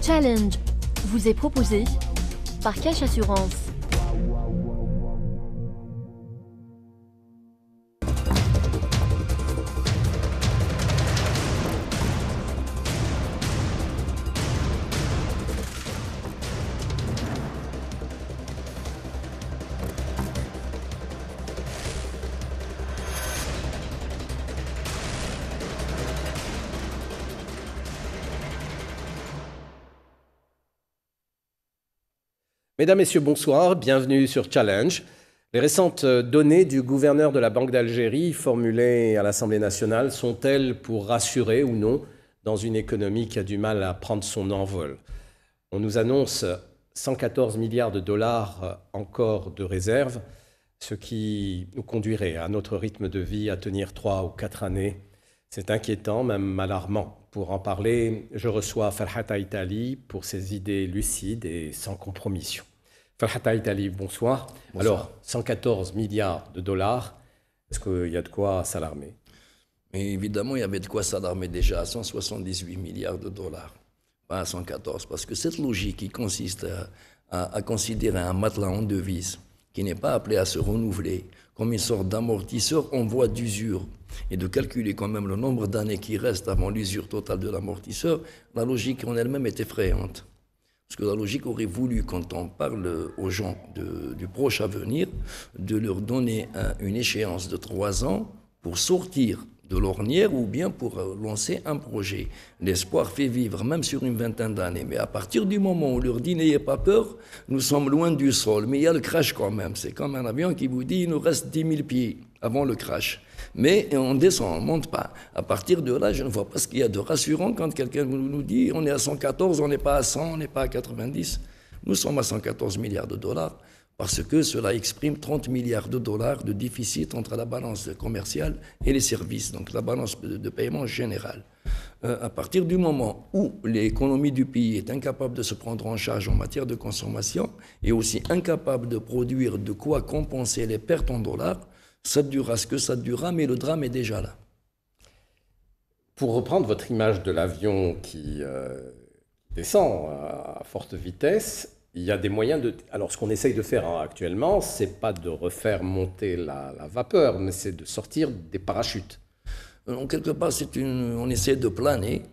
Challenge vous est proposé par Cash Assurance. Mesdames, Messieurs, bonsoir, bienvenue sur Challenge. Les récentes données du gouverneur de la Banque d'Algérie formulées à l'Assemblée nationale sont-elles pour rassurer ou non dans une économie qui a du mal à prendre son envol? On nous annonce 114 milliards de dollars encore de réserves, ce qui nous conduirait à notre rythme de vie à tenir 3 ou 4 années. C'est inquiétant, même alarmant. Pour en parler, je reçois Farhat Aïtali pour ses idées lucides et sans compromission. Farhat Aïtali, bonsoir. Alors, 114 milliards de dollars, est-ce qu'il y a de quoi s'alarmer? Mais évidemment, il y avait de quoi s'alarmer déjà à 178 milliards de dollars, pas à 114, parce que cette logique qui consiste à considérer un matelas en devise qui n'est pas appelé à se renouveler comme une sorte d'amortisseur en voie d'usure, et de calculer quand même le nombre d'années qui restent avant l'usure totale de l'amortisseur, la logique en elle-même est effrayante. Parce que la logique aurait voulu, quand on parle aux gens du proche avenir, de leur donner une échéance de 3 ans pour sortir de l'ornière ou bien pour lancer un projet. L'espoir fait vivre, même sur une vingtaine d'années. Mais à partir du moment où on leur dit « n'ayez pas peur », nous sommes loin du sol. Mais il y a le crash quand même. C'est comme un avion qui vous dit « il nous reste 10 000 pieds avant le crash ». Mais on descend, on ne monte pas. À partir de là, je ne vois pas ce qu'il y a de rassurant quand quelqu'un nous dit « on est à 114, on n'est pas à 100, on n'est pas à 90 ». Nous sommes à 114 milliards de dollars. Parce que cela exprime 30 milliards de dollars de déficit entre la balance commerciale et les services, donc la balance de paiement générale. À partir du moment où l'économie du pays est incapable de se prendre en charge en matière de consommation et aussi incapable de produire de quoi compenser les pertes en dollars, ça durera ce que ça durera, mais le drame est déjà là. Pour reprendre votre image de l'avion qui descend à forte vitesse, il y a des moyens de... Alors, ce qu'on essaye de faire actuellement, ce n'est pas de refaire monter la vapeur, mais c'est de sortir des parachutes. En quelque part, on essaie de planer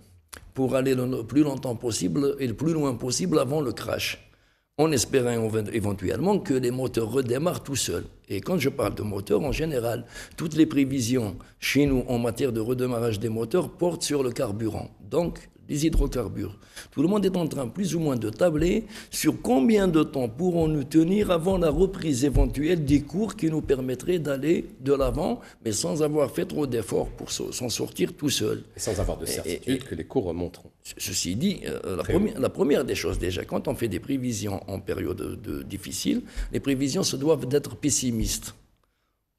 pour aller le plus longtemps possible et le plus loin possible avant le crash, en espérant éventuellement que les moteurs redémarrent tout seuls. Et quand je parle de moteurs, en général, toutes les prévisions chez nous en matière de redémarrage des moteurs portent sur le carburant, donc les hydrocarbures. Tout le monde est en train plus ou moins de tabler sur combien de temps pourrons-nous tenir avant la reprise éventuelle des cours qui nous permettraient d'aller de l'avant, mais sans avoir fait trop d'efforts pour s'en sortir tout seul. Et sans avoir de certitude que les cours remonteront. Ceci dit, la première des choses déjà, quand on fait des prévisions en période difficile, les prévisions se doivent d'être pessimistes.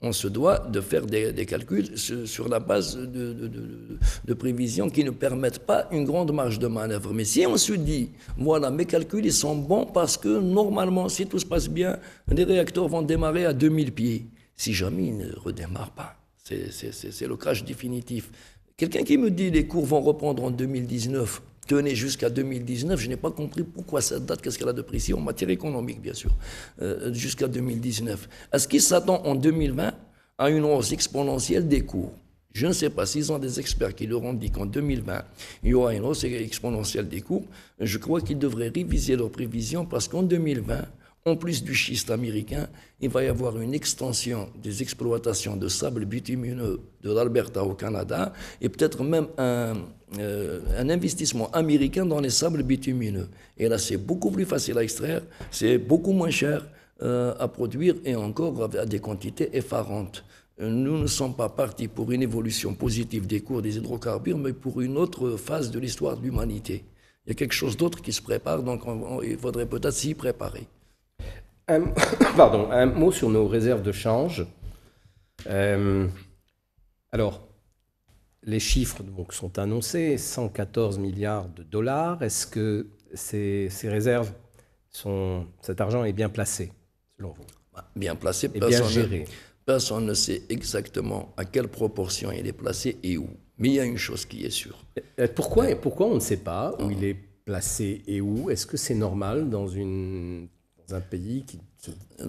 On se doit de faire des calculs sur la base de prévisions qui ne permettent pas une grande marge de manœuvre. Mais si on se dit, voilà, mes calculs ils sont bons parce que normalement, si tout se passe bien, les réacteurs vont démarrer à 2000 pieds. Si jamais ils ne redémarrent pas, c'est le crash définitif. Quelqu'un qui me dit les cours vont reprendre en 2019, tenez jusqu'à 2019, je n'ai pas compris pourquoi cette date, qu'est-ce qu'elle a de précis en matière économique, bien sûr, jusqu'à 2019. Est-ce qu'il s'attend en 2020 à une hausse exponentielle des cours? Je ne sais pas s'ils ont des experts qui leur ont dit qu'en 2020, il y aura une hausse exponentielle des cours. Je crois qu'ils devraient réviser leurs prévisions parce qu'en 2020, en plus du schiste américain, il va y avoir une extension des exploitations de sable bitumineux de l'Alberta au Canada et peut-être même un investissement américain dans les sables bitumineux. Et là, c'est beaucoup plus facile à extraire, c'est beaucoup moins cher à produire et encore à des quantités effarantes. Nous ne sommes pas partis pour une évolution positive des cours des hydrocarbures, mais pour une autre phase de l'histoire de l'humanité. Il y a quelque chose d'autre qui se prépare, donc il faudrait peut-être s'y préparer. Un mot sur nos réserves de change. Alors, les chiffres donc, sont annoncés, 114 milliards de dollars. Est-ce que ces réserves, cet argent est bien placé, selon vous? Bien placé, et bien géré. Personne ne sait exactement à quelle proportion il est placé et où. Mais il y a une chose qui est sûre. Pourquoi on ne sait pas où il est placé placé et où? Est-ce que c'est normal dans un pays qui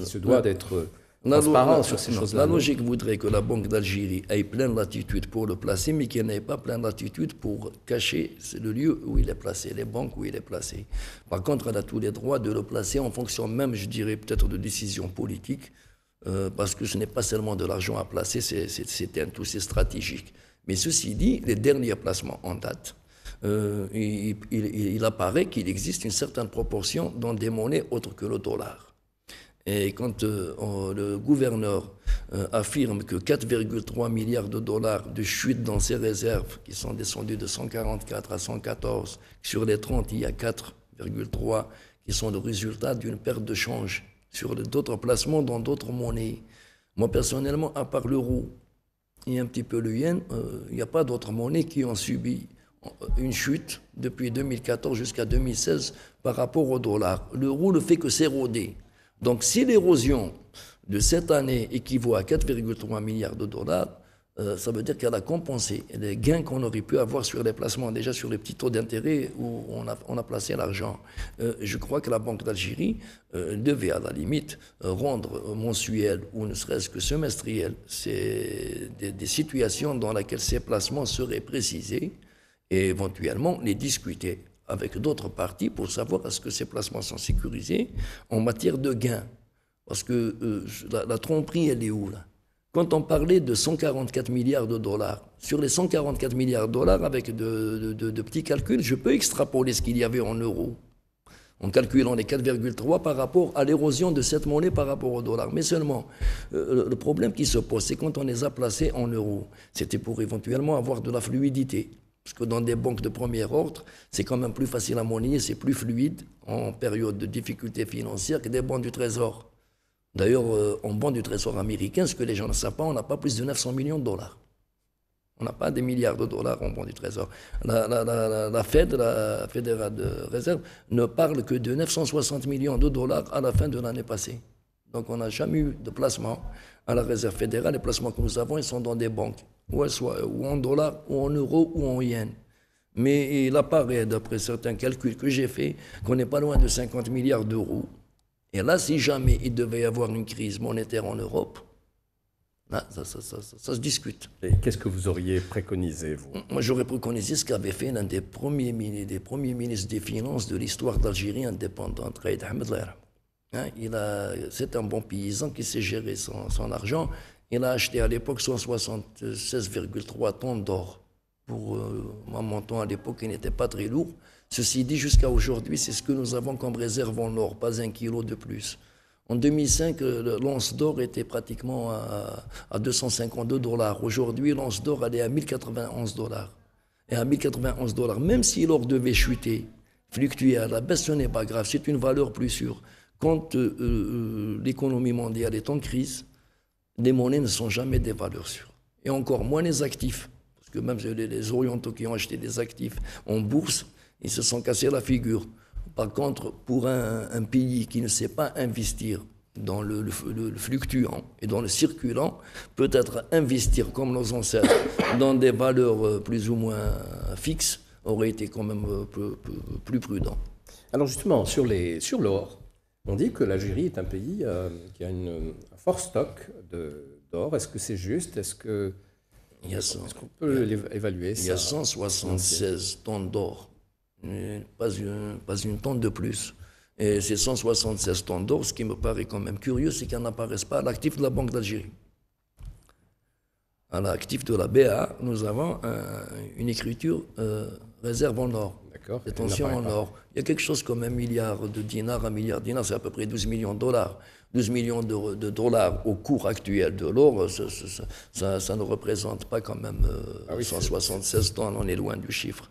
se doit d'être transparent sur ces choses-là? La logique voudrait que la Banque d'Algérie ait pleine latitude pour le placer, mais qu'elle n'ait pas pleine latitude pour cacher le lieu où il est placé, les banques où il est placé. Par contre, elle a tous les droits de le placer en fonction même, je dirais, peut-être de décisions politiques, parce que ce n'est pas seulement de l'argent à placer, c'est stratégique. Mais ceci dit, les derniers placements en date, il apparaît qu'il existe une certaine proportion dans des monnaies autres que le dollar. Et quand le gouverneur affirme que 4,3 milliards de dollars de chute dans ses réserves, qui sont descendues de 144 à 114, sur les 30, il y a 4,3 qui sont le résultat d'une perte de change sur d'autres placements dans d'autres monnaies. Moi, personnellement, à part l'euro et un petit peu le yen, il n'y a pas d'autres monnaies qui ont subi une chute depuis 2014 jusqu'à 2016 par rapport au dollar. L'euro ne fait que s'éroder. Donc, si l'érosion de cette année équivaut à 4,3 milliards de dollars, ça veut dire qu'elle a compensé les gains qu'on aurait pu avoir sur les placements, déjà sur les petits taux d'intérêt où on a placé l'argent. Je crois que la Banque d'Algérie devait, à la limite, rendre mensuel ou ne serait-ce que semestriel des situations dans lesquelles ces placements seraient précisés et éventuellement les discuter avec d'autres parties pour savoir est-ce que ces placements sont sécurisés en matière de gains. Parce que la tromperie, elle est où là? Quand on parlait de 144 milliards de dollars, sur les 144 milliards de dollars, avec de petits calculs, je peux extrapoler ce qu'il y avait en euros, en calculant les 4,3 par rapport à l'érosion de cette monnaie par rapport au dollar. Mais seulement, le problème qui se pose, c'est quand on les a placés en euros, c'était pour éventuellement avoir de la fluidité. Parce que dans des banques de premier ordre, c'est quand même plus facile à monnayer, c'est plus fluide en période de difficulté financière que des bons du Trésor. D'ailleurs, en bons du Trésor américain, ce que les gens ne savent pas, on n'a pas plus de 900 millions de dollars. On n'a pas des milliards de dollars en bons du Trésor. La Fed, la Fédérale de Réserve, ne parle que de 960 millions de dollars à la fin de l'année passée. Donc on n'a jamais eu de placement à la Réserve fédérale. Les placements que nous avons, ils sont dans des banques, ou en dollars, ou en euros, ou en yens. Mais il apparaît, d'après certains calculs que j'ai faits, qu'on n'est pas loin de 50 milliards d'euros. Et là, si jamais il devait y avoir une crise monétaire en Europe, là, ça se discute. Et qu'est-ce que vous auriez préconisé, vous? Moi, j'aurais préconisé ce qu'avait fait l'un des premiers ministres des Finances de l'histoire d'Algérie indépendante, Raïd Ahmed Lerm. C'est un bon paysan qui sait gérer son argent. Il a acheté à l'époque 176,3 tonnes d'or. Pour un montant à l'époque qui n'était pas très lourd. Ceci dit, jusqu'à aujourd'hui, c'est ce que nous avons comme réserve en or, pas 1 kilo de plus. En 2005, l'once d'or était pratiquement à 252 $. Aujourd'hui, l'once d'or, elle est à 1091 $. Et à 1091 $, même si l'or devait chuter, fluctuer à la baisse, ce n'est pas grave, c'est une valeur plus sûre. Quand l'économie mondiale est en crise, les monnaies ne sont jamais des valeurs sûres. Et encore moins les actifs. Parce que même les Orientaux qui ont acheté des actifs en bourse, ils se sont cassés la figure. Par contre, pour un pays qui ne sait pas investir dans le fluctuant et dans le circulant, peut-être investir comme nos ancêtres dans des valeurs plus ou moins fixes aurait été quand même plus prudent. Alors justement, sur l'or, on dit que l'Algérie est un pays qui a un fort stock d'or. Est-ce que c'est juste? Est-ce qu'on peut évaluer ça? Il y a 176 tonnes d'or, pas une tonne de plus. Et ces 176 tonnes d'or, ce qui me paraît quand même curieux, c'est qu'elles n'apparaissent pas à l'actif de la Banque d'Algérie. À l'actif de la BA, nous avons une écriture réserve en or. Détention en or. Il y a quelque chose comme 1 milliard de dinars, 1 milliard de dinars, c'est à peu près 12 millions de dollars. 12 millions de dollars au cours actuel de l'or, ça ne représente pas quand même 176 tonnes, on est loin du chiffre.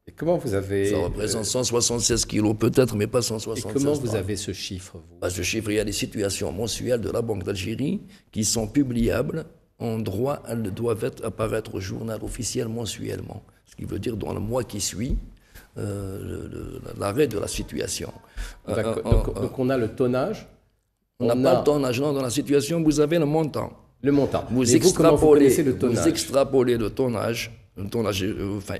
Et comment vous avez... Ça représente 176 kilos peut-être, mais pas 176 tonnes. Et comment vous avez ce chiffre, vous? Ce chiffre, il y a des situations mensuelles de la Banque d'Algérie qui sont publiables. En droit, elles doivent apparaître au journal officiel mensuellement. Ce qui veut dire dans le mois qui suit l'arrêt de la situation. Donc on a le tonnage. On n'a pas le tonnage, non. Dans la situation, vous avez le montant. Le montant. Vous extrapolez le tonnage Le tonnage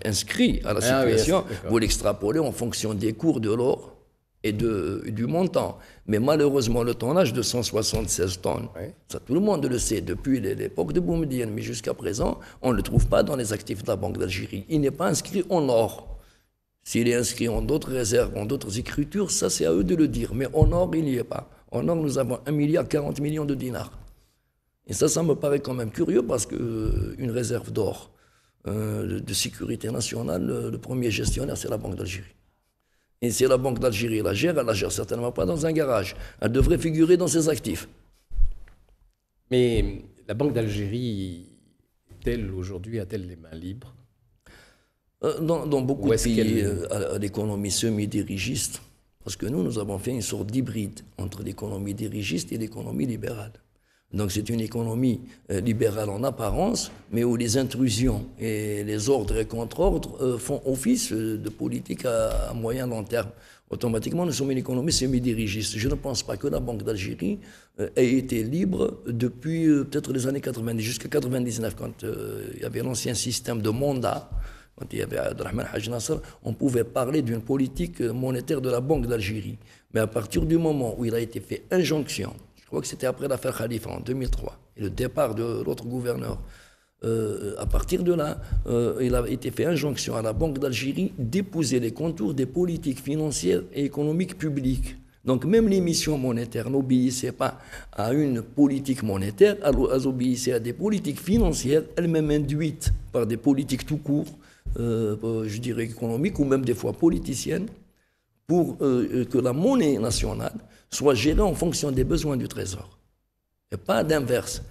inscrit à la situation, oui, vous l'extrapolez en fonction des cours de l'or et du montant. Mais malheureusement, le tonnage de 176 tonnes, ça tout le monde le sait, depuis l'époque de Boumedienne, mais jusqu'à présent, on ne le trouve pas dans les actifs de la Banque d'Algérie. Il n'est pas inscrit en or. S'il est inscrit en d'autres réserves, en d'autres écritures, ça c'est à eux de le dire. Mais en or, il n'y est pas. En or, nous avons 1,40 milliard de dinars. Et ça me paraît quand même curieux parce qu'une réserve d'or de sécurité nationale, le premier gestionnaire, c'est la Banque d'Algérie. Et si la Banque d'Algérie elle la gère certainement pas dans un garage. Elle devrait figurer dans ses actifs. Mais la Banque d'Algérie, aujourd'hui, a-t-elle les mains libres? Dans beaucoup de pays à l'économie semi-dirigiste, parce que nous avons fait une sorte d'hybride entre l'économie dirigiste et l'économie libérale. Donc c'est une économie libérale en apparence, mais où les intrusions et les ordres et contre-ordres font office de politique à moyen long terme. Automatiquement, nous sommes une économie semi-dirigiste. Je ne pense pas que la Banque d'Algérie ait été libre depuis peut-être les années 90, jusqu'à 99, quand il y avait l'ancien système de mandat. Quand il y avait Abdelrahman Haj Nasser, on pouvait parler d'une politique monétaire de la Banque d'Algérie. Mais à partir du moment où il a été fait injonction, je crois que c'était après l'affaire Khalifa en 2003, et le départ de l'autre gouverneur, à partir de là, il a été fait injonction à la Banque d'Algérie d'épouser les contours des politiques financières et économiques publiques. Donc même l'émission monétaire n'obéissait pas à une politique monétaire, elles obéissaient à des politiques financières, elles-mêmes induites par des politiques tout court, je dirais économiques ou même des fois politiciennes, pour que la monnaie nationale soit gérée en fonction des besoins du Trésor. Et pas d'inverse.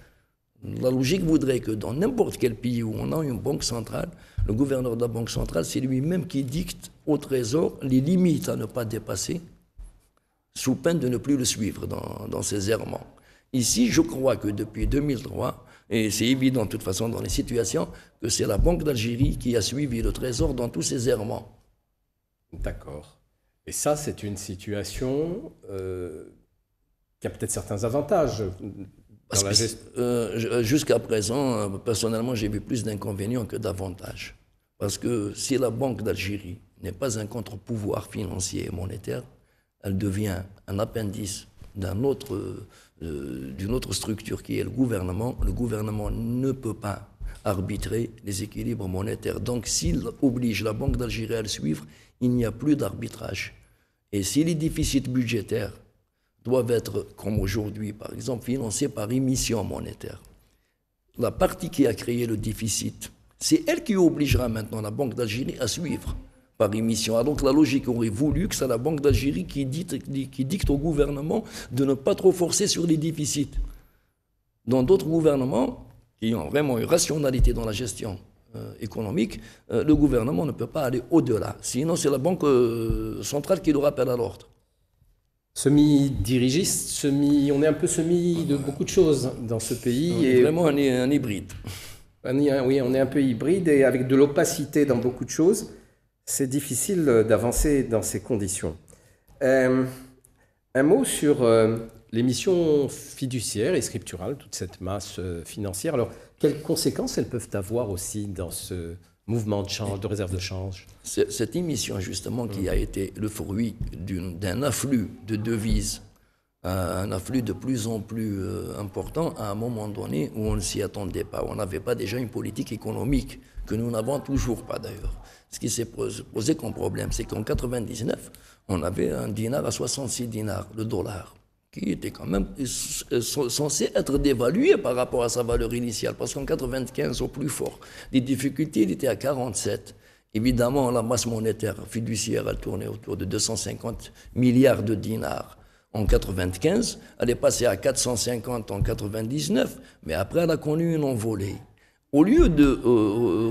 La logique voudrait que dans n'importe quel pays où on a une banque centrale, le gouverneur de la banque centrale, c'est lui-même qui dicte au Trésor les limites à ne pas dépasser, sous peine de ne plus le suivre dans ses errements. Ici, je crois que depuis 2003, et c'est évident de toute façon dans les situations, que c'est la Banque d'Algérie qui a suivi le Trésor dans tous ses errements. D'accord. Et ça, c'est une situation qui a peut-être certains avantages. Jusqu'à présent, personnellement, j'ai vu plus d'inconvénients que d'avantages. Parce que si la Banque d'Algérie n'est pas un contre-pouvoir financier et monétaire, elle devient un appendice d'une autre structure qui est le gouvernement. Le gouvernement ne peut pas arbitrer les équilibres monétaires. Donc s'il oblige la Banque d'Algérie à le suivre, il n'y a plus d'arbitrage. Et si les déficits budgétaires doivent être, comme aujourd'hui par exemple, financés par émission monétaire, la partie qui a créé le déficit, c'est elle qui obligera maintenant la Banque d'Algérie à suivre par émission. Alors que la logique aurait voulu que c'est la Banque d'Algérie qui dicte au gouvernement de ne pas trop forcer sur les déficits. Dans d'autres gouvernements qui ont vraiment une rationalité dans la gestion économique, le gouvernement ne peut pas aller au-delà. Sinon, c'est la Banque centrale qui le rappelle à l'ordre. Semi-dirigiste, on est un peu semi de beaucoup de choses dans ce pays. On est vraiment un hybride. Oui, on est un peu hybride et avec de l'opacité dans beaucoup de choses. C'est difficile d'avancer dans ces conditions. Un mot sur l'émission fiduciaire et scripturale, toute cette masse financière. Alors, quelles conséquences elles peuvent avoir aussi dans ce mouvement de change, de réserve de change? Cette émission, justement, qui a été le fruit d'un afflux de devises, un afflux de plus en plus important à un moment donné où on ne s'y attendait pas. On n'avait pas déjà une politique économique, que nous n'avons toujours pas d'ailleurs. Ce qui s'est posé comme problème, c'est qu'en 1999, on avait un dinar à 66 dinars, le dollar, qui était quand même censé être dévalué par rapport à sa valeur initiale, parce qu'en 1995, au plus fort, les difficultés, il était à 47. Évidemment, la masse monétaire fiduciaire, elle tournait autour de 250 milliards de dinars. En 1995, elle est passée à 450 en 1999, mais après, elle a connu une envolée. Au lieu de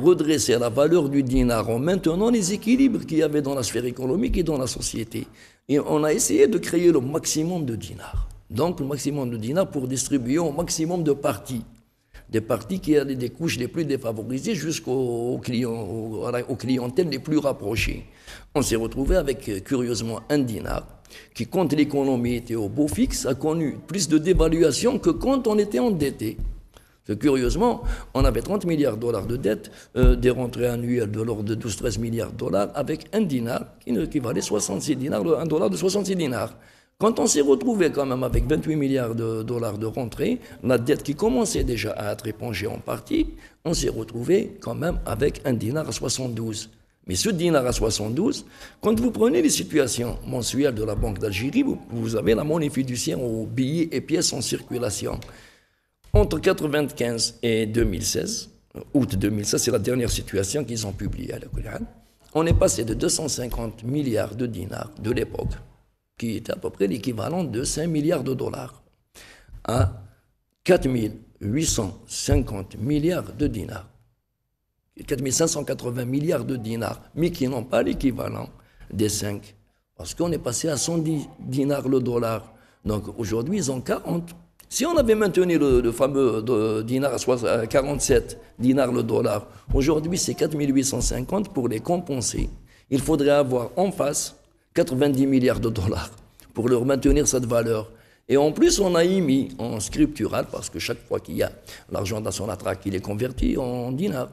redresser la valeur du dinar en maintenant les équilibres qu'il y avait dans la sphère économique et dans la société, et on a essayé de créer le maximum de dinars. Donc le maximum de dinars pour distribuer au maximum de parties. Des parties qui allaient des couches les plus défavorisées jusqu'aux clientèles les plus rapprochées. On s'est retrouvé avec, curieusement, un dinar qui, quand l'économie était au beau fixe, a connu plus de dévaluation que quand on était endetté. Que curieusement, on avait 30 milliards de dollars de dette, des rentrées annuelles de l'ordre de 12-13 milliards de dollars, avec un dinar qui équivalait 66 dinars, un dollar de 66 dinars. Quand on s'est retrouvé quand même avec 28 milliards de dollars de rentrée, la dette qui commençait déjà à être épongée en partie, on s'est retrouvé quand même avec un dinar à 72. Mais ce dinar à 72, quand vous prenez les situations mensuelles de la Banque d'Algérie, vous avez la monnaie fiduciaire aux billets et pièces en circulation. Entre 1995 et 2016, août 2016, c'est la dernière situation qu'ils ont publiée à la Qur'an, on est passé de 250 milliards de dinars de l'époque, qui était à peu près l'équivalent de 5 milliards de dollars, à 4 850 milliards de dinars. 4 580 milliards de dinars, mais qui n'ont pas l'équivalent des 5. Parce qu'on est passé à 110 dinars le dollar. Donc aujourd'hui, ils ont 40. Si on avait maintenu le fameux dinar à 47 dinars le dollar, aujourd'hui c'est 4 850 pour les compenser. Il faudrait avoir en face 90 milliards de dollars pour leur maintenir cette valeur. Et en plus, on a émis en scriptural, parce que chaque fois qu'il y a l'argent dans son attraque, il est converti en dinars.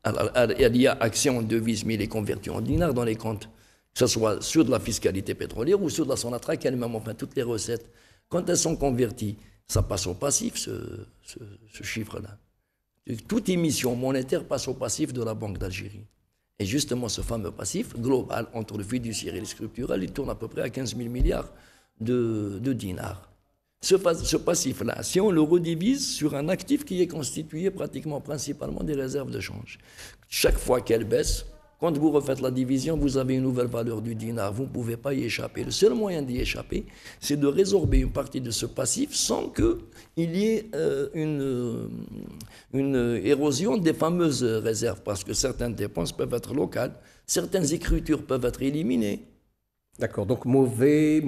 Il y a action en devise, mais il est converti en dinars dans les comptes, que ce soit sur de la fiscalité pétrolière ou sur de la Sonatrach elle-même, enfin toutes les recettes. Quand elles sont converties, ça passe au passif, ce chiffre-là. Toute émission monétaire passe au passif de la Banque d'Algérie. Et justement, ce fameux passif global, entre le fiduciaire et le scriptural, il tourne à peu près à 15 000 milliards de dinars. Ce passif-là, si on le redivise sur un actif qui est constitué pratiquement principalement des réserves de change, chaque fois qu'elle baisse, quand vous refaites la division, vous avez une nouvelle valeur du dinar, vous ne pouvez pas y échapper. Le seul moyen d'y échapper, c'est de résorber une partie de ce passif sans qu'il y ait une érosion des fameuses réserves, parce que certaines dépenses peuvent être locales, certaines écritures peuvent être éliminées. D'accord, donc mauvaise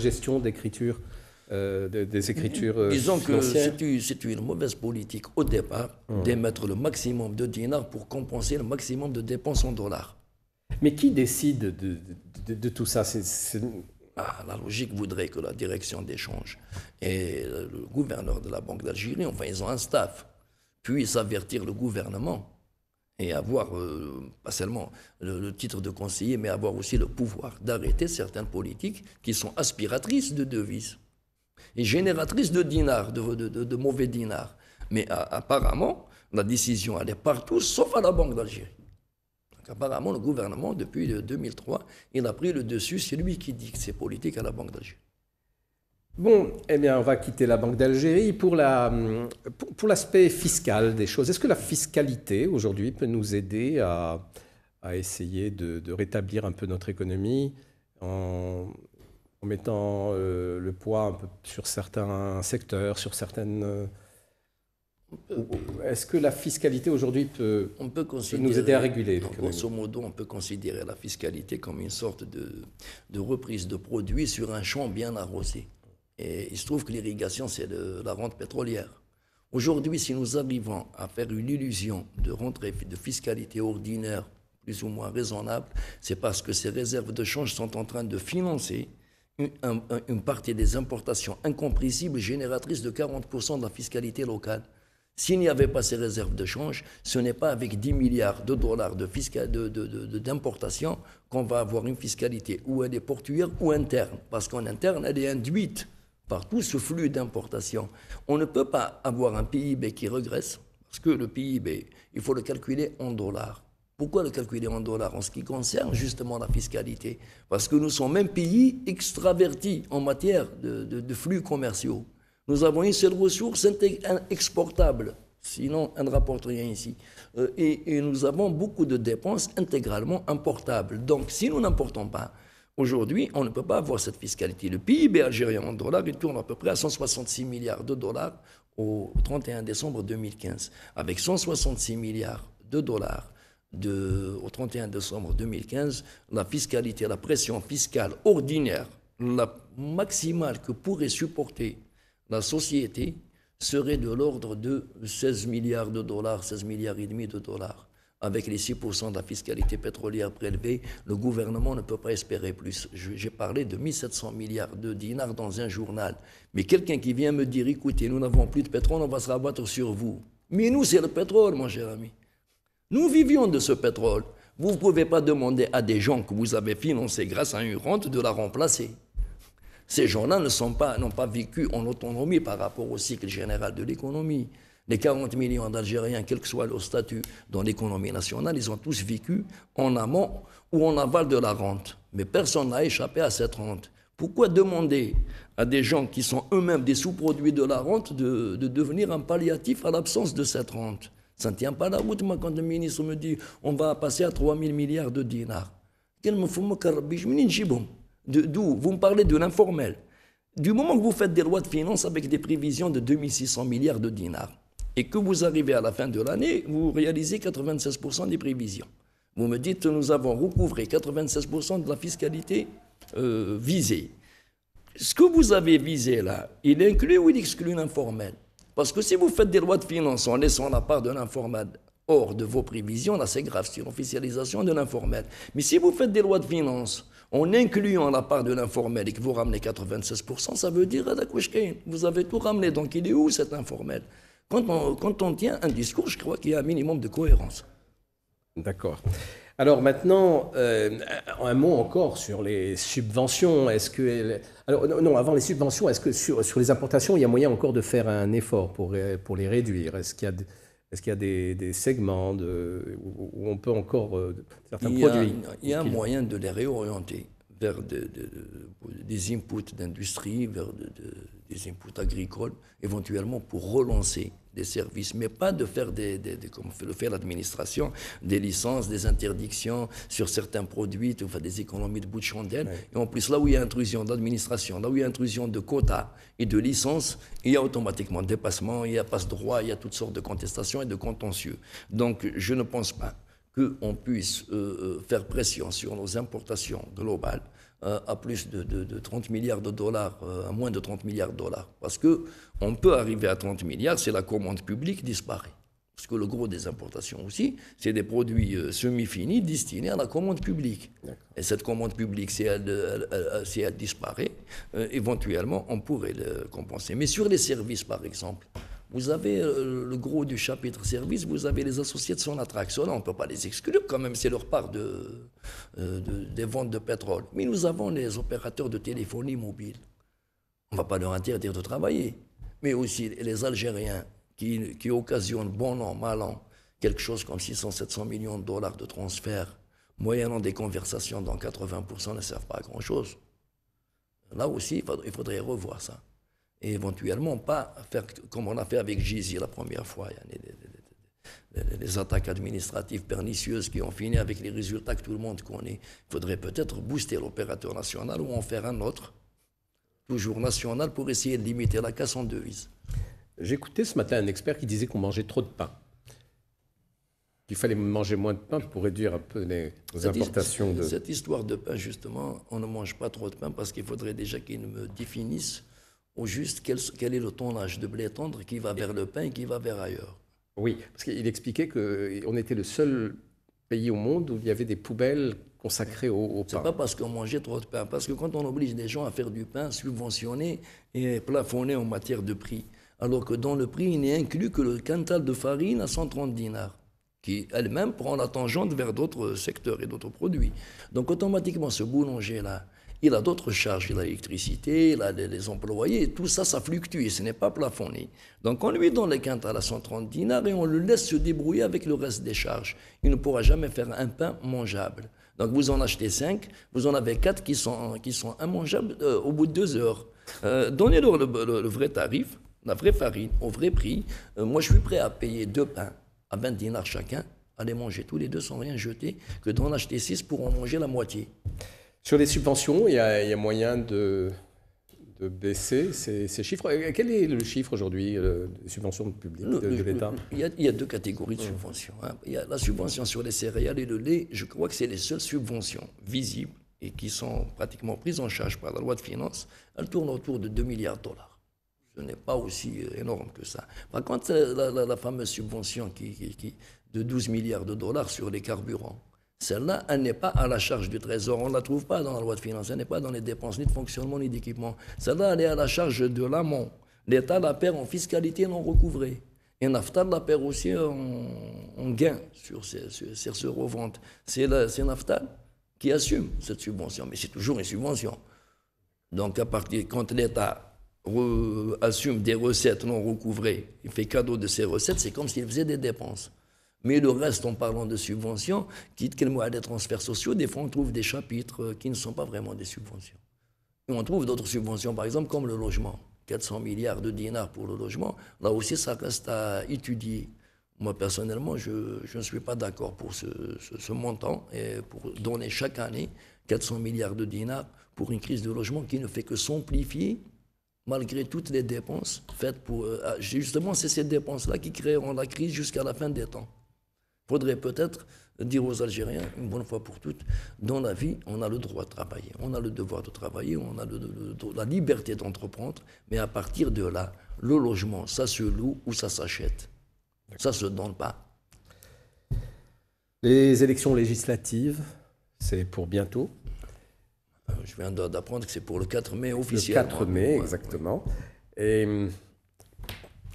gestion d'écriture, des écritures Disons financières. que c'est une mauvaise politique au départ d'émettre le maximum de dinars pour compenser le maximum de dépenses en dollars. Mais qui décide de tout ça? La logique voudrait que la direction d'échange et le gouverneur de la Banque d'Algérie, enfin ils ont un staff, puissent avertir le gouvernement et avoir, pas seulement le titre de conseiller, mais avoir aussi le pouvoir d'arrêter certaines politiques qui sont aspiratrices de devises et génératrices de dinars, de mauvais dinars. Mais apparemment, la décision, elle est partout, sauf à la Banque d'Algérie. Donc, apparemment, le gouvernement, depuis 2003, il a pris le dessus, c'est lui qui dicte ses politiques à la Banque d'Algérie. Bon, eh bien, on va quitter la Banque d'Algérie pour l'aspect fiscal des choses. Est-ce que la fiscalité, aujourd'hui, peut nous aider à essayer de rétablir un peu notre économie en mettant le poids un peu sur certains secteurs, sur certaines... Est-ce que la fiscalité, aujourd'hui, peut nous aider à réguler l'économie? Grosso modo, on peut considérer la fiscalité comme une sorte de reprise de produits sur un champ bien arrosé. Et il se trouve que l'irrigation, c'est la rente pétrolière. Aujourd'hui, si nous arrivons à faire une illusion de rentrée de fiscalité ordinaire, plus ou moins raisonnable, c'est parce que ces réserves de change sont en train de financer une partie des importations incompressibles génératrices de 40% de la fiscalité locale. S'il n'y avait pas ces réserves de change, ce n'est pas avec 10 milliards de dollars d'importation qu'on va avoir une fiscalité où elle est portuaire ou interne, parce qu'en interne, elle est induite par tout ce flux d'importation. On ne peut pas avoir un PIB qui régresse, parce que le PIB, il faut le calculer en dollars. Pourquoi le calculer en dollars en ce qui concerne justement la fiscalité? Parce que nous sommes un pays extraverti en matière de flux commerciaux. Nous avons une seule ressource exportable, sinon elle ne rapporte rien ici. Et nous avons beaucoup de dépenses intégralement importables. Donc si nous n'importons pas, aujourd'hui, on ne peut pas avoir cette fiscalité. Le PIB algérien en dollars, il tourne à peu près à 166 milliards de dollars au 31 décembre 2015. Avec 166 milliards de dollars au 31 décembre 2015, la fiscalité, la pression fiscale ordinaire, la maximale que pourrait supporter la société serait de l'ordre de 16 milliards de dollars, 16 milliards et demi de dollars. avec les 6% de la fiscalité pétrolière prélevée, le gouvernement ne peut pas espérer plus. J'ai parlé de 1700 milliards de dinars dans un journal. Mais quelqu'un qui vient me dire, écoutez, nous n'avons plus de pétrole, on va se rabattre sur vous. Mais nous, c'est le pétrole, mon cher ami. Nous vivions de ce pétrole. Vous ne pouvez pas demander à des gens que vous avez financés grâce à une rente de la remplacer. Ces gens-là n'ont pas vécu en autonomie par rapport au cycle général de l'économie. Les 40 millions d'Algériens, quel que soit leur statut dans l'économie nationale, ils ont tous vécu en amont ou en aval de la rente. Mais personne n'a échappé à cette rente. Pourquoi demander à des gens qui sont eux-mêmes des sous-produits de la rente de devenir un palliatif à l'absence de cette rente? Ça ne tient pas la route, moi, quand le ministre me dit on va passer à 3 000 milliards de dinars. D'où? Vous me parlez de l'informel. Du moment que vous faites des lois de finances avec des prévisions de 2600 milliards de dinars, et que vous arrivez à la fin de l'année, vous réalisez 96% des prévisions. Vous me dites que nous avons recouvré 96% de la fiscalité visée. Ce que vous avez visé là, il inclut ou il exclut l'informel? Parce que si vous faites des lois de finances en laissant la part de l'informel hors de vos prévisions, là c'est grave, c'est une officialisation de l'informel. Mais si vous faites des lois de finances en incluant la part de l'informel et que vous ramenez 96%, ça veut dire vous avez tout ramené. Donc il est où cet informel? Quand on tient un discours, je crois qu'il y a un minimum de cohérence. D'accord. Alors maintenant, un mot encore sur les subventions. Alors non, avant les subventions, est-ce que sur les importations, il y a moyen encore de faire un effort pour les réduire? Est-ce qu'il y a des segments où on peut encore certains produits? Il y a un moyen de les réorienter vers des inputs d'industrie, vers des inputs agricoles, éventuellement pour relancer des services, mais pas de faire comme le fait l'administration, des licences, des interdictions sur certains produits, des économies de bout de chandelle. Ouais. Et en plus, là où il y a intrusion d'administration, là où il y a intrusion de quotas et de licences, il y a automatiquement dépassement, il y a passe-droit, il y a toutes sortes de contestations et de contentieux. Donc, je ne pense pas qu'on puisse faire pression sur nos importations globales à plus de 30 milliards de dollars, à moins de 30 milliards de dollars. Parce qu'on peut arriver à 30 milliards si la commande publique disparaît. Parce que le gros des importations aussi, c'est des produits semi-finis destinés à la commande publique. Et cette commande publique, si elle disparaît, éventuellement, on pourrait le compenser. Mais sur les services, par exemple, vous avez le gros du chapitre service, vous avez les associés de Sonatrach. Là, on ne peut pas les exclure quand même, c'est leur part des ventes de pétrole. Mais nous avons les opérateurs de téléphonie mobile. On ne va pas leur interdire de travailler. Mais aussi les Algériens qui occasionnent, bon an, mal an, quelque chose comme 600-700 millions de dollars de transferts, moyennant des conversations dont 80% ne servent pas à grand-chose. Là aussi, il faudrait revoir ça. Et éventuellement pas faire comme on a fait avec Gizi la première fois. Il y a les attaques administratives pernicieuses qui ont fini avec les résultats que tout le monde connaît. Il faudrait peut-être booster l'opérateur national ou en faire un autre, toujours national, pour essayer de limiter la casse en devises. J'écoutais ce matin un expert qui disait qu'on mangeait trop de pain. Qu'il fallait manger moins de pain pour réduire un peu les importations de... Cette histoire de pain, justement, on ne mange pas trop de pain parce qu'il faudrait déjà qu'ils me définissent au juste quel est le tonnage de blé tendre qui va vers le pain et qui va vers ailleurs. Oui, parce qu'il expliquait qu'on était le seul pays au monde où il y avait des poubelles consacrées au pain. C'est pas parce qu'on mangeait trop de pain, parce que quand on oblige des gens à faire du pain subventionné et plafonné en matière de prix, alors que dans le prix, il n'est inclus que le quintal de farine à 130 dinars, qui elle-même prend la tangente vers d'autres secteurs et d'autres produits. Donc automatiquement, ce boulanger-là, il a d'autres charges, il a l'électricité, il a les employés, tout ça, ça fluctue et ce n'est pas plafonné. Donc on lui donne les quintals à 130 dinars et on le laisse se débrouiller avec le reste des charges. Il ne pourra jamais faire un pain mangeable. Donc vous en achetez 5, vous en avez 4 qui sont immangeables au bout de 2 heures. Donnez-leur le vrai tarif, la vraie farine, au vrai prix. Moi je suis prêt à payer 2 pains à 20 dinars chacun, à les manger tous les deux sans rien jeter, que d'en acheter 6 pour en manger la moitié. Sur les subventions, il y a moyen de baisser ces chiffres. Quel est le chiffre aujourd'hui des subventions publiques de l'État? Il y a 2 catégories de subventions. Il y a la subvention sur les céréales et le lait. Je crois que c'est les seules subventions visibles et qui sont pratiquement prises en charge par la loi de finances. Elles tournent autour de 2 milliards de dollars. Ce n'est pas aussi énorme que ça. Par contre, la fameuse subvention de 12 milliards de dollars sur les carburants, celle-là, elle n'est pas à la charge du Trésor. On ne la trouve pas dans la loi de finances. Elle n'est pas dans les dépenses ni de fonctionnement ni d'équipement. Celle-là, elle est à la charge de l'amont. L'État la perd en fiscalité non recouvrée. Et Naftal la perd aussi en gain sur ces reventes. C'est Naftal qui assume cette subvention. Mais c'est toujours une subvention. Donc, quand l'État assume des recettes non recouvrées, il fait cadeau de ces recettes, c'est comme s'il faisait des dépenses. Mais le reste, en parlant de subventions, quitte quel mot à des transferts sociaux, des fois on trouve des chapitres qui ne sont pas vraiment des subventions. Et on trouve d'autres subventions, par exemple, comme le logement. 400 milliards de dinars pour le logement, là aussi ça reste à étudier. Moi, personnellement, je ne suis pas d'accord pour ce montant et pour donner chaque année 400 milliards de dinars pour une crise de logement qui ne fait que s'amplifier malgré toutes les dépenses faites pour... Justement, c'est ces dépenses-là qui créeront la crise jusqu'à la fin des temps. Il faudrait peut-être dire aux Algériens, une bonne fois pour toutes, dans la vie, on a le droit de travailler, on a le devoir de travailler, on a la liberté d'entreprendre, mais à partir de là, le logement, ça se loue ou ça s'achète. Ça ne se donne pas. Les élections législatives, c'est pour bientôt. Je viens d'apprendre que c'est pour le 4 mai officiellement. Le 4 mai, exactement. Oui. Et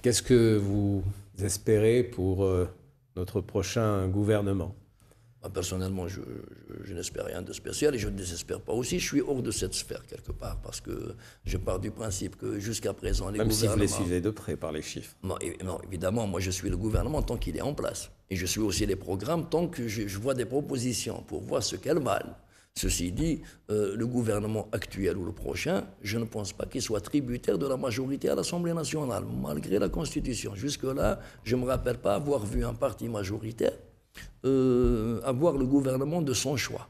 qu'est-ce que vous espérez pour notre prochain gouvernement? Personnellement, je n'espère rien de spécial et je ne désespère pas aussi. Je suis hors de cette sphère quelque part parce que je pars du principe que jusqu'à présent, les Même gouvernements... Même si vous les suivez de près par les chiffres. Non, évidemment, moi je suis le gouvernement tant qu'il est en place. Et je suis aussi les programmes tant que je vois des propositions pour voir ce qu'elles valent. Ceci dit, le gouvernement actuel ou le prochain, je ne pense pas qu'il soit tributaire de la majorité à l'Assemblée nationale, malgré la Constitution. Jusque-là, je ne me rappelle pas avoir vu un parti majoritaire avoir le gouvernement de son choix.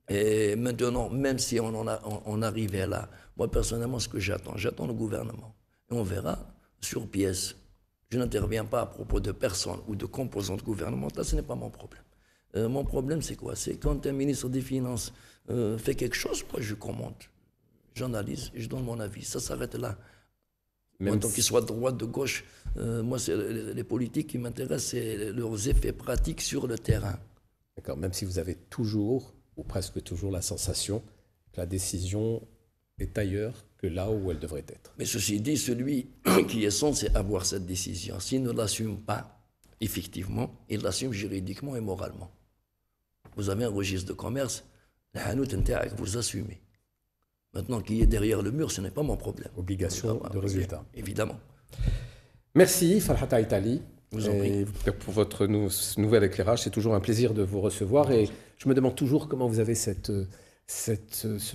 Et maintenant, même si on arrivait là, moi personnellement, ce que j'attends le gouvernement. Et on verra sur pièce. Je n'interviens pas à propos de personnes ou de composantes gouvernementales, ce n'est pas mon problème. Mon problème, c'est quoi? C'est quand un ministre des Finances fait quelque chose, moi je commente, j'analyse, je donne mon avis. Ça s'arrête là. Même tant qu'il soit de droite, de gauche, moi, c'est les politiques qui m'intéressent, c'est leurs effets pratiques sur le terrain. D'accord, même si vous avez toujours, ou presque toujours, la sensation que la décision est ailleurs que là où elle devrait être. Mais ceci dit, celui qui est censé avoir cette décision, s'il ne l'assume pas, effectivement, il l'assume juridiquement et moralement. Vous avez un registre de commerce, vous assumez. Maintenant, qui est derrière le mur, ce n'est pas mon problème. Obligation de résultat. Évidemment. Merci, Falhat Aïtali. Vous en prie. Pour votre nouvel éclairage, c'est toujours un plaisir de vous recevoir. Et je me demande toujours comment vous avez ce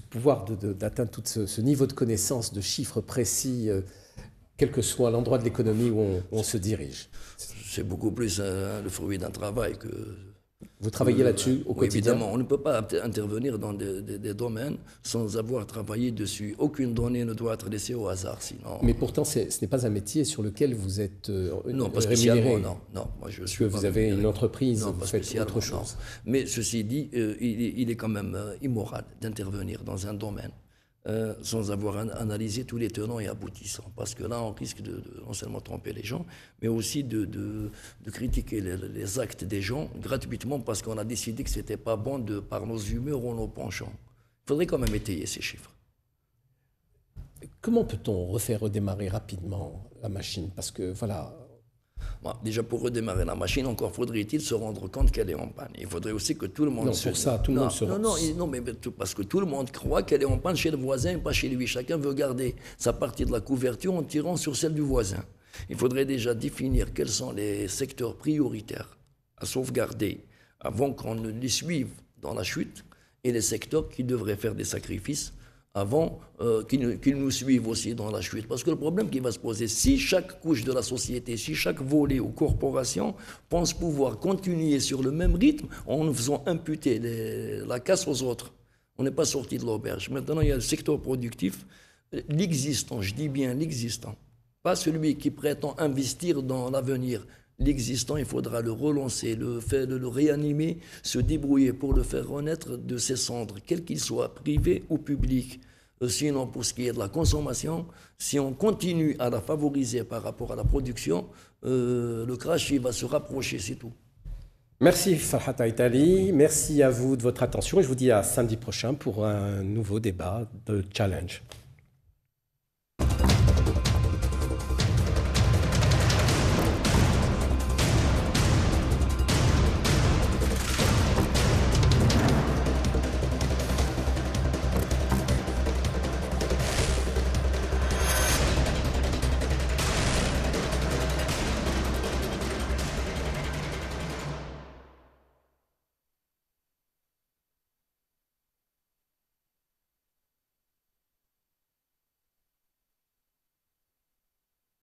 pouvoir d'atteindre tout ce niveau de connaissance, de chiffres précis, quel que soit l'endroit de l'économie où on se dirige. C'est beaucoup plus le fruit d'un travail que... Vous travaillez là-dessus au quotidien? Évidemment, on ne peut pas intervenir dans des domaines sans avoir travaillé dessus. Aucune donnée ne doit être laissée au hasard, sinon... Mais pourtant, ce n'est pas un métier sur lequel vous êtes non, pas spécialement, rémunéré. Non, moi je suis que vous avez rémunéré. Une entreprise, non, vous faites autre chose. Non. Mais ceci dit, il est quand même immoral d'intervenir dans un domaine sans avoir analysé tous les tenants et aboutissants. Parce que là, on risque de non seulement tromper les gens, mais aussi de critiquer les actes des gens gratuitement parce qu'on a décidé que ce n'était pas bon par nos humeurs ou nos penchants. Il faudrait quand même étayer ces chiffres. Comment peut-on refaire redémarrer rapidement la machine? Parce que voilà... Bon, déjà, pour redémarrer la machine, encore faudrait-il se rendre compte qu'elle est en panne. Il faudrait aussi que tout le monde... Non, pour ça, tout le monde se rend. Non, mais parce que tout le monde croit qu'elle est en panne chez le voisin et pas chez lui. Chacun veut garder sa partie de la couverture en tirant sur celle du voisin. Il faudrait déjà définir quels sont les secteurs prioritaires à sauvegarder avant qu'on ne les suive dans la chute et les secteurs qui devraient faire des sacrifices avant qu'ils nous suivent aussi dans la chute. Parce que le problème qui va se poser, si chaque couche de la société, si chaque volet ou corporation pense pouvoir continuer sur le même rythme en nous faisant imputer la casse aux autres, on n'est pas sorti de l'auberge. Maintenant, il y a le secteur productif, l'existant, je dis bien l'existant, pas celui qui prétend investir dans l'avenir. L'existant, il faudra le relancer, le réanimer, se débrouiller pour le faire renaître de ses cendres, quel qu'il soit, privé ou public. Sinon, pour ce qui est de la consommation, si on continue à la favoriser par rapport à la production, le crash il va se rapprocher, c'est tout. Merci Farhat Aïtali, merci à vous de votre attention et je vous dis à samedi prochain pour un nouveau débat de Challenge.